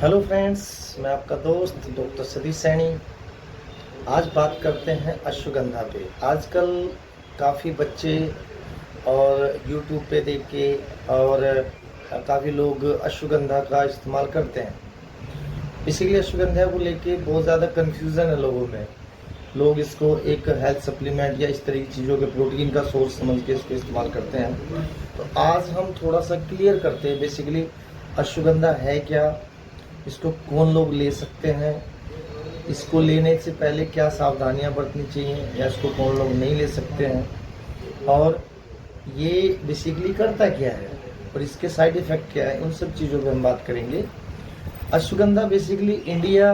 Hello friends, मैं आपका दोस्त डॉक्टर सतीश सैनी। आज बात करते हैं अश्वगंधा पे। आजकल काफ़ी बच्चे और यूट्यूब पे देख के और काफ़ी लोग अश्वगंधा का इस्तेमाल करते हैं। इसीलिए अश्वगंधा को लेके बहुत ज़्यादा कन्फ्यूज़न है लोगों में। लोग इसको एक हेल्थ सप्लीमेंट या इस तरह की चीज़ों के प्रोटीन का सोर्स समझ के इसको इस्तेमाल करते हैं। तो आज हम थोड़ा सा क्लियर करते हैं बेसिकली अश्वगंधा है क्या, इसको कौन लोग ले सकते हैं, इसको लेने से पहले क्या सावधानियां बरतनी चाहिए या इसको कौन लोग नहीं ले सकते हैं, और ये बेसिकली करता क्या है और इसके साइड इफ़ेक्ट क्या है, उन सब चीज़ों पे हम बात करेंगे। अश्वगंधा बेसिकली इंडिया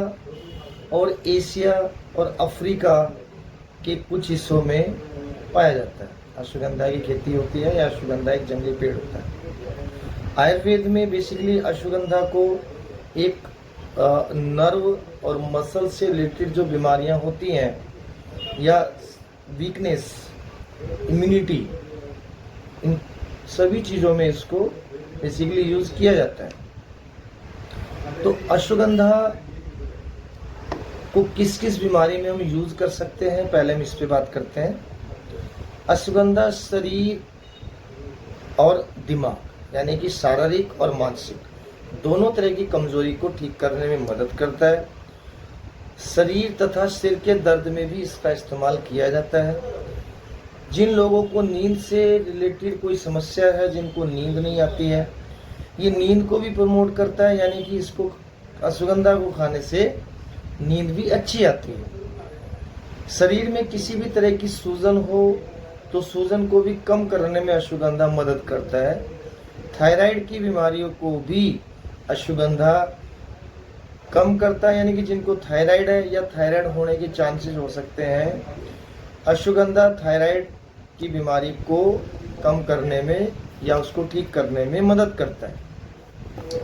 और एशिया और अफ्रीका के कुछ हिस्सों में पाया जाता है। अश्वगंधा की खेती होती है या अश्वगंधा एक जंगली पेड़ होता है। आयुर्वेद में बेसिकली अश्वगंधा को एक नर्व और मसल से रिलेटेड जो बीमारियां होती हैं या वीकनेस, इम्यूनिटी, इन सभी चीज़ों में इसको बेसिकली यूज़ किया जाता है। तो अश्वगंधा को किस किस बीमारी में हम यूज़ कर सकते हैं, पहले हम इस पे बात करते हैं। अश्वगंधा शरीर और दिमाग यानी कि शारीरिक और मानसिक दोनों तरह की कमजोरी को ठीक करने में मदद करता है। शरीर तथा सिर के दर्द में भी इसका इस्तेमाल किया जाता है। जिन लोगों को नींद से रिलेटेड कोई समस्या है, जिनको नींद नहीं आती है, ये नींद को भी प्रमोट करता है, यानी कि इसको अश्वगंधा को खाने से नींद भी अच्छी आती है। शरीर में किसी भी तरह की सूजन हो तो सूजन को भी कम करने में अश्वगंधा मदद करता है। थायराइड की बीमारियों को भी अश्वगंधा कम करता है, यानी कि जिनको थायराइड है या थायराइड होने के चांसेस हो सकते हैं, अश्वगंधा थायराइड की बीमारी को कम करने में या उसको ठीक करने में मदद करता है।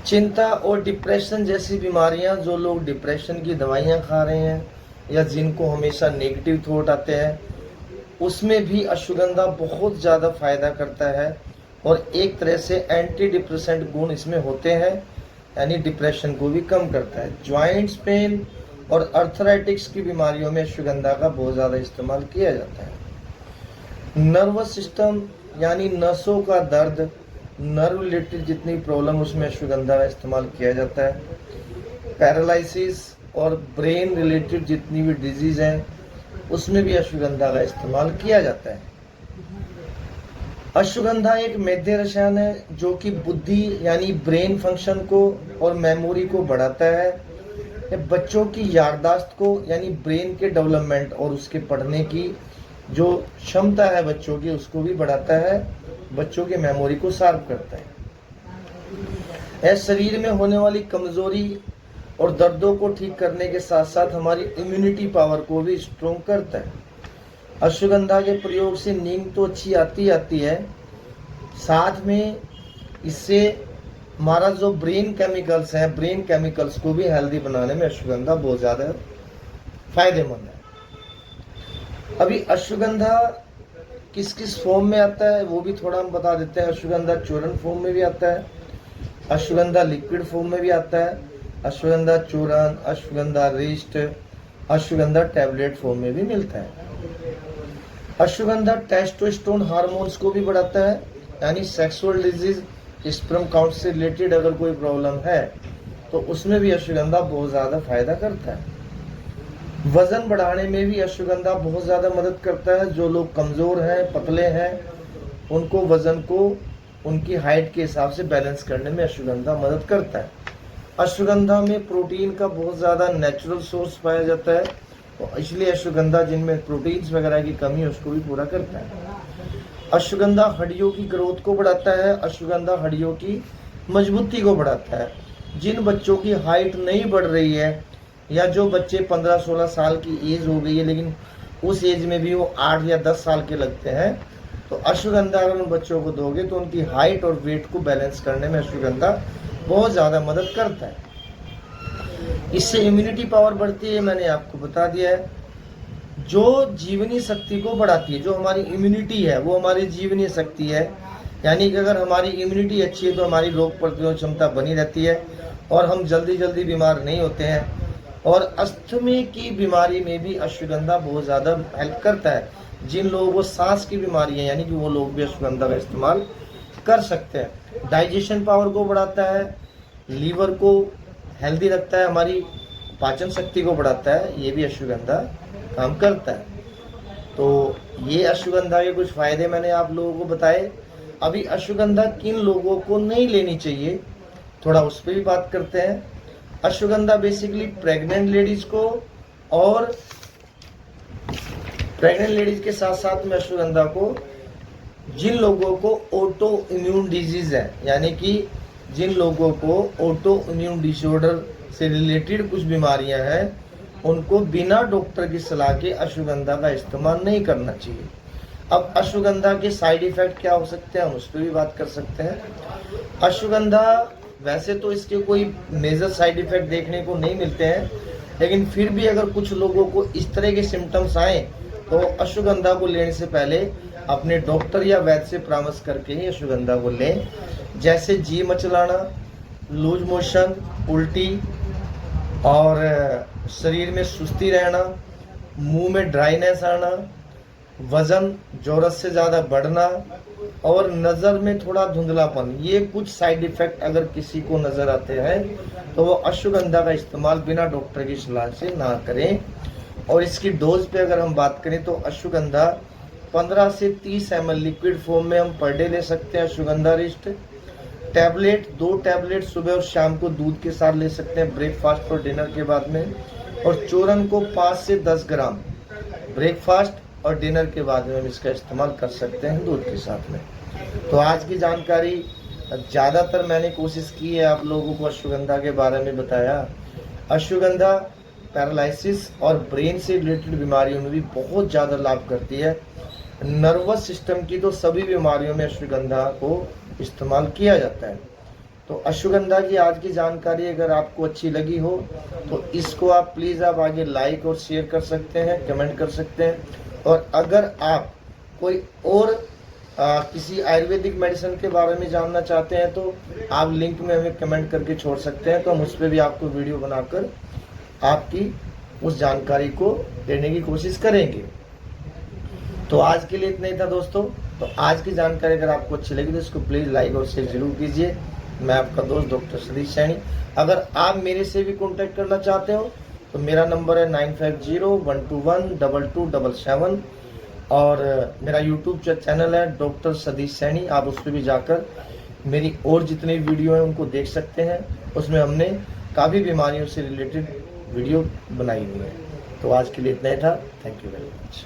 चिंता और डिप्रेशन जैसी बीमारियां, जो लोग डिप्रेशन की दवाइयां खा रहे हैं या जिनको हमेशा नेगेटिव थॉट आते हैं, उसमें भी अश्वगंधा बहुत ज़्यादा फायदा करता है और एक तरह से एंटी डिप्रेसेंट गुण इसमें होते हैं, यानी डिप्रेशन को भी कम करता है। जॉइंट्स पेन और अर्थराइटिक्स की बीमारियों में अश्वगंधा का बहुत ज़्यादा इस्तेमाल किया जाता है। नर्वस सिस्टम यानी नसों का दर्द, नर्व रिलेटेड जितनी प्रॉब्लम, उसमें अश्वगंधा का इस्तेमाल किया जाता है। पैरालिसिस और ब्रेन रिलेटेड जितनी भी डिजीज हैं, उसमें भी अश्वगंधा का इस्तेमाल किया जाता है। अश्वगंधा एक मेध्य रसायन है जो कि बुद्धि यानी ब्रेन फंक्शन को और मेमोरी को बढ़ाता है। बच्चों की याददाश्त को यानी ब्रेन के डेवलपमेंट और उसके पढ़ने की जो क्षमता है बच्चों की, उसको भी बढ़ाता है। बच्चों की मेमोरी को शार्प करता है। यह शरीर में होने वाली कमजोरी और दर्दों को ठीक करने के साथ साथ हमारी इम्यूनिटी पावर को भी स्ट्रोंग करता है। अश्वगंधा के प्रयोग से नींद तो अच्छी आती है, साथ में इससे हमारा जो ब्रेन केमिकल्स हैं, ब्रेन केमिकल्स को भी हेल्दी बनाने में अश्वगंधा बहुत ज़्यादा फायदेमंद है। अभी अश्वगंधा किस किस फॉर्म में आता है वो भी थोड़ा हम बता देते हैं। अश्वगंधा चूर्ण फॉर्म में भी आता है, अश्वगंधा लिक्विड फॉर्म में भी आता है, अश्वगंधा चूर्ण, ashwagandha wrist, ashwagandha tablet form में भी मिलता है। अश्वगंधा टेस्टोस्टेरोन हार्मोन्स को भी बढ़ाता है, यानी सेक्सुअल डिजीज, स्पर्म काउंट से रिलेटेड अगर कोई प्रॉब्लम है तो उसमें भी अश्वगंधा बहुत ज़्यादा फायदा करता है। वजन बढ़ाने में भी अश्वगंधा बहुत ज़्यादा मदद करता है। जो लोग कमज़ोर हैं, पतले हैं, उनको वजन को उनकी हाइट के हिसाब से बैलेंस करने में अश्वगंधा मदद करता है। अश्वगंधा में प्रोटीन का बहुत ज़्यादा नेचुरल सोर्स पाया जाता है, तो इसलिए अश्वगंधा जिनमें प्रोटीन्स वगैरह की कमी है उसको भी पूरा करता है। अश्वगंधा हड्डियों की ग्रोथ को बढ़ाता है, अश्वगंधा हड्डियों की मजबूती को बढ़ाता है। जिन बच्चों की हाइट नहीं बढ़ रही है या जो बच्चे 15-16 साल की एज हो गई है लेकिन उस एज में भी वो 8 या 10 साल के लगते हैं, तो अश्वगंधा अगर उन बच्चों को दोगे तो उनकी हाइट और वेट को बैलेंस करने में अश्वगंधा बहुत ज़्यादा मदद करता है। इससे इम्यूनिटी पावर बढ़ती है, मैंने आपको बता दिया है। जो जीवनी शक्ति को बढ़ाती है, जो हमारी इम्यूनिटी है वो हमारी जीवनी शक्ति है, यानी कि अगर हमारी इम्यूनिटी अच्छी है तो हमारी रोग प्रतिरोधक क्षमता बनी रहती है और हम जल्दी जल्दी बीमार नहीं होते हैं। और अस्थमा की बीमारी में भी अश्वगंधा बहुत ज़्यादा हेल्प करता है। जिन लोगों को सांस की बीमारी है यानी कि वो लोग भी अश्वगंधा का इस्तेमाल कर सकते हैं। डाइजेशन पावर को बढ़ाता है, लीवर को हेल्दी रखता है, हमारी पाचन शक्ति को बढ़ाता है, ये भी अश्वगंधा काम करता है। तो ये अश्वगंधा के कुछ फ़ायदे मैंने आप लोगों को बताए। अभी अश्वगंधा किन लोगों को नहीं लेनी चाहिए, थोड़ा उस पर भी बात करते हैं। अश्वगंधा बेसिकली प्रेग्नेंट लेडीज़ को, और प्रेग्नेंट लेडीज़ के साथ साथ में अश्वगंधा को जिन लोगों को ऑटो इम्यून डिजीज़ है, यानी कि जिन लोगों को ऑटो इम्यून डिसऑर्डर से रिलेटेड कुछ बीमारियां हैं, उनको बिना डॉक्टर की सलाह के अश्वगंधा का इस्तेमाल नहीं करना चाहिए। अब अश्वगंधा के साइड इफ़ेक्ट क्या हो सकते हैं, हम उस पर भी बात कर सकते हैं। अश्वगंधा वैसे तो इसके कोई मेजर साइड इफ़ेक्ट देखने को नहीं मिलते हैं, लेकिन फिर भी अगर कुछ लोगों को इस तरह के सिम्टम्स आए तो अश्वगंधा को लेने से पहले अपने डॉक्टर या वैद्य से परामर्श करके ही अश्वगंधा को लें। जैसे जी मचलाना, लूज मोशन, उल्टी, और शरीर में सुस्ती रहना, मुंह में ड्राइनेस आना, वजन ज़रूरत से ज़्यादा बढ़ना, और नज़र में थोड़ा धुंधलापन, ये कुछ साइड इफ़ेक्ट अगर किसी को नज़र आते हैं तो वो अश्वगंधा का इस्तेमाल बिना डॉक्टर की सलाह से ना करें। और इसकी डोज पे अगर हम बात करें तो अश्वगंधा 15 से 30 ml लिक्विड फॉर्म में हम पर डे ले सकते हैं। अश्वगंधा रिस्ट टैबलेट 2 टैबलेट सुबह और शाम को दूध के साथ ले सकते हैं, ब्रेकफास्ट और डिनर के बाद में। और चूरन को 5 से 10 ग्राम ब्रेकफास्ट और डिनर के बाद में हम इसका इस्तेमाल कर सकते हैं दूध के साथ में। तो आज की जानकारी ज़्यादातर मैंने कोशिश की है आप लोगों को अश्वगंधा के बारे में बताया। अश्वगंधा पैरालिसिस और ब्रेन से रिलेटेड बीमारियों में भी बहुत ज़्यादा लाभ करती है। नर्वस सिस्टम की तो सभी बीमारियों में अश्वगंधा को इस्तेमाल किया जाता है। तो अश्वगंधा की आज की जानकारी अगर आपको अच्छी लगी हो तो इसको आप प्लीज़ आप आगे लाइक और शेयर कर सकते हैं, कमेंट कर सकते हैं। और अगर आप कोई और किसी आयुर्वेदिक मेडिसिन के बारे में जानना चाहते हैं तो आप लिंक में हमें कमेंट करके छोड़ सकते हैं, तो हम उस पर भी आपको वीडियो बनाकर आपकी उस जानकारी को देने की कोशिश करेंगे। तो आज के लिए इतना ही था दोस्तों। तो आज की जानकारी अगर आपको अच्छी लगी तो इसको प्लीज़ लाइक और शेयर जरूर कीजिए। मैं आपका दोस्त डॉक्टर सतीश सैनी। अगर आप मेरे से भी कांटेक्ट करना चाहते हो तो मेरा नंबर है 9501212277, और मेरा यूट्यूब चैनल है डॉक्टर सतीश सैनी। आप उस पर भी जाकर मेरी और जितनी वीडियो हैं उनको देख सकते हैं। उसमें हमने काफ़ी बीमारियों से रिलेटेड वीडियो बनाई हुई है। तो आज के लिए इतना ही था। Thank you very much.